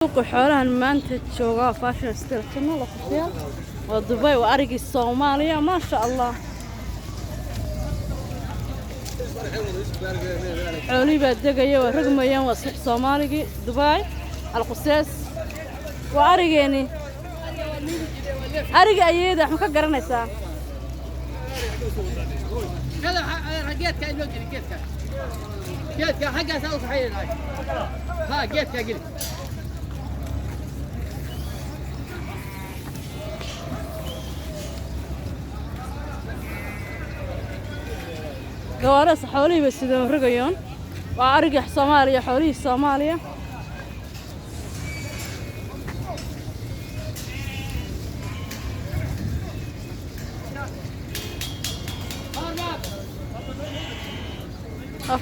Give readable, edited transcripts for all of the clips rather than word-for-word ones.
suuqa xoolahan maanta jooga fashion store kana la qofiyay waa Dubai waa arigii Soomaaliya ma sha Allah xooli baa degaya waa ragmayaan waa suuq Soomaaligi Dubai alqusaas waa arigeeni ariga ayada wax ka garanaysaa هذا رجيتك إنه جيتك حاجة سأوصل حيل هاي ها جيتك قلت جوارس حولي بس إذا رجيون وأرجع صوماليا حولي صوماليا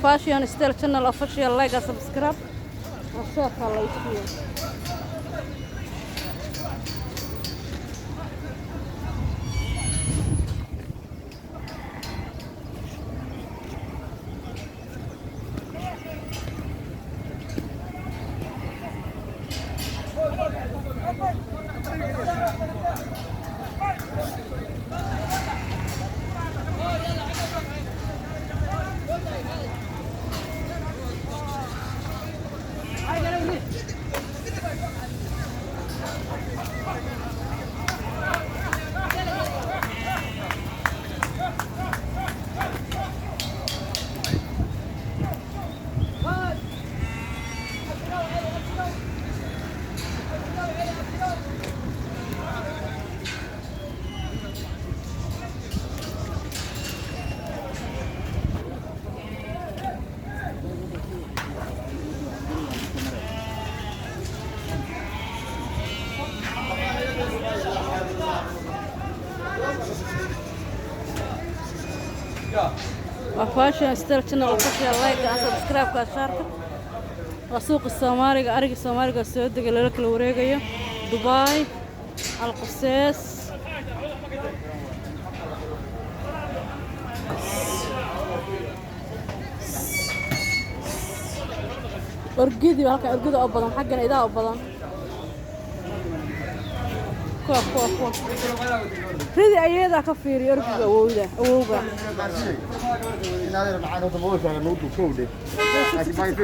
فاشيون ستيل channel official like subscribe وشوف الله يسلمك وفاشن ستيل channel official like subscribe كاشارك وسوق الصومالي أرجع الصومالي السعودية قال لك الوريقية دبي القصيص أرجدي وهاك أرجده أبدا حقنا إذا أبدا كوا هذه أيها كفير يرجع أوجه أوجه